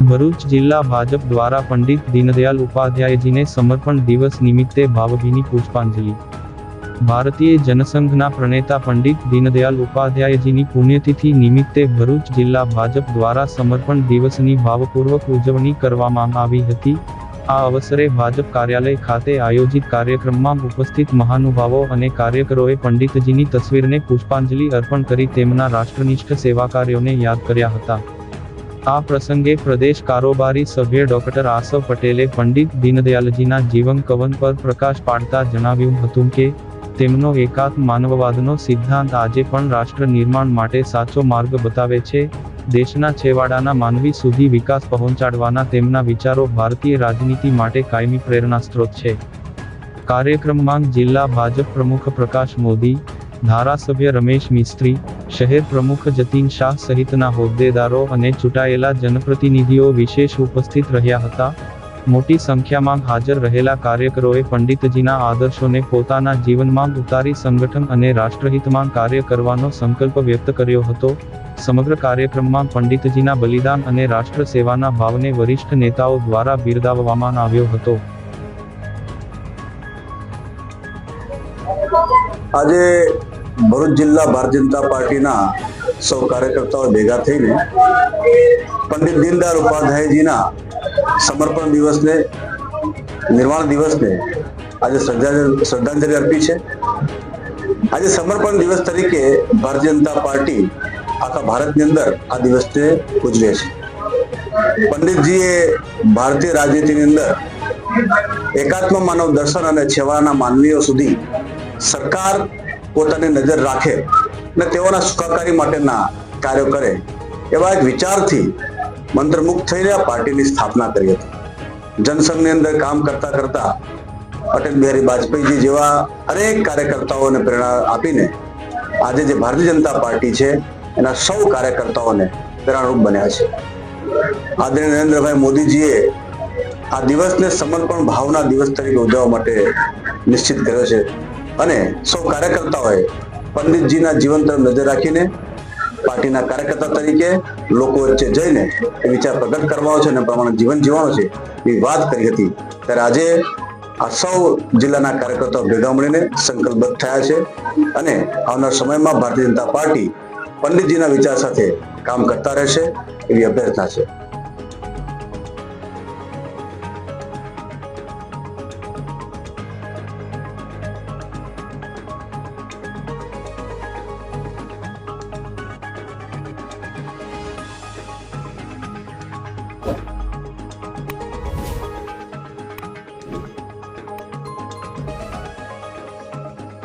ભરૂચ જિલ્લા ભાજપ દ્વારા પંડિત દીનદયાલ ઉપાધ્યાયજીને સમર્પણ દિવસ નિમિત્તે ભાવભીની પુષ્પાંજલિ। ભારતીય જનસંઘના પ્રણેતા પંડિત દીનદયાલ ઉપાધ્યાયજીની પુણ્યતિથિ નિમિત્તે ભરૂચ જિલ્લા ભાજપ દ્વારા સમર્પણ દિવસની ભાવપૂર્વક ઉજવણી કરવામાં આવી હતી। આ અવસરે ભાજપ કાર્યાલય ખાતે આયોજિત કાર્યક્રમમાં ઉપસ્થિત મહાનુભાવો અને કાર્યકરોએ પંડિતજીની તસવીરને પુષ્પાંજલિ અર્પણ કરી તેમના રાષ્ટ્રનિષ્ઠ સેવાકાર્યોને યાદ કર્યા હતા। આ પ્રસંગે પ્રદેશ કારોબારી સભ્ય ડોક્ટર આસવ પટેલે પંડિત દીનદયાલજીના જીવન કવન પર પ્રકાશ પાડતા જણાવ્યું હતું કે તેમનો એકાત્મ માનવવાદનો સિદ્ધાંત આજે પણ રાષ્ટ્ર નિર્માણ માટે સાચો માર્ગ બતાવે છે। દેશના છેવાડાના માનવી સુધી વિકાસ પહોંચાડવાના તેમના વિચારો ભારતીય રાજનીતિ માટે કાયમી પ્રેરણા સ્ત્રોત છે। કાર્યક્રમમાં જિલ્લા ભાજપ પ્રમુખ પ્રકાશ મોદી, ધારાસભ્ય રમેશ મિસ્ત્રી, શહેર પ્રમુખ જતીન શાહ સહિતના હોદ્દેદારો અને ચૂંટાયેલા જનપ્રતિનિધિઓ વિશેષ ઉપસ્થિત રહ્યા હતા। મોટી સંખ્યામાં હાજર રહેલા કાર્યકરોએ પંડિતજીના આદર્શોને પોતાના જીવનમાં ઉતારી સંગઠન અને રાષ્ટ્રહિતમાં કાર્ય કરવાનો સંકલ્પ વ્યક્ત કર્યો હતો। સમગ્ર કાર્યક્રમમાં પંડિતજીના બલિદાન અને રાષ્ટ્ર સેવાના ભાવને વરિષ્ઠ નેતાઓ દ્વારા બિરદાવવામાં આવ્યો હતો। આજે ભરૂચ જિલ્લા ભારતીય જનતા પાર્ટીના સૌ કાર્યકર્તાઓ ભેગા થઈને પંડિત દીનદયાળ ઉપાધ્યાયજીના સમર્પણ દિવસને, નિર્વાણ દિવસને આજે શ્રદ્ધાંજલિ અર્પી છે। આજે સમર્પણ દિવસ તરીકે ભારતીય જનતા પાર્ટી આખા ભારતની અંદર આ દિવસને ઉજવે છે। પંડિતજીએ ભારતીય રાજનીતિની અંદર એકાત્મ માનવ દર્શન અને છેવાડાના માનવીઓ સુધી સરકાર પોતાની નજર રાખે અને તેઓના સુખાકારી માટેના કાર્યો કરે એવા એક વિચારથી મંત્રમુગ્ધ થઈને આ પાર્ટીની સ્થાપના કરી હતી। જનસંઘની અંદર કામ કરતા કરતા અટલ બિહારી વાજપેયીજી જેવા અનેક કાર્યકર્તાઓને પ્રેરણા આપીને આજે જે ભારતીય જનતા પાર્ટી છે એના સૌ કાર્યકર્તાઓને પ્રેરણારૂપ બન્યા છે। આદરણીય નરેન્દ્રભાઈ મોદીજીએ આ દિવસને સમર્પણ ભાવના દિવસ તરીકે ઉજવવા માટે નિશ્ચિત કર્યો છે અને સૌ કાર્યકર્તાઓએ પંડિતજીના જીવન તરફ નજર રાખીને પાર્ટીના કાર્યકર્તા તરીકે લોકો વચ્ચે જઈને એ વિચાર પ્રગટ કરવાનો છે અને પ્રમાણે જીવન જીવવાનું છે એ વાત કરી હતી। ત્યારે આજે આ સૌ જિલ્લાના કાર્યકર્તાઓ ભેગા મળીને સંકલ્પબદ્ધ થયા છે અને આવનાર સમયમાં ભારતીય જનતા પાર્ટી પંડિતજીના વિચાર સાથે કામ કરતા રહેશે એવી અભ્યર્થના છે।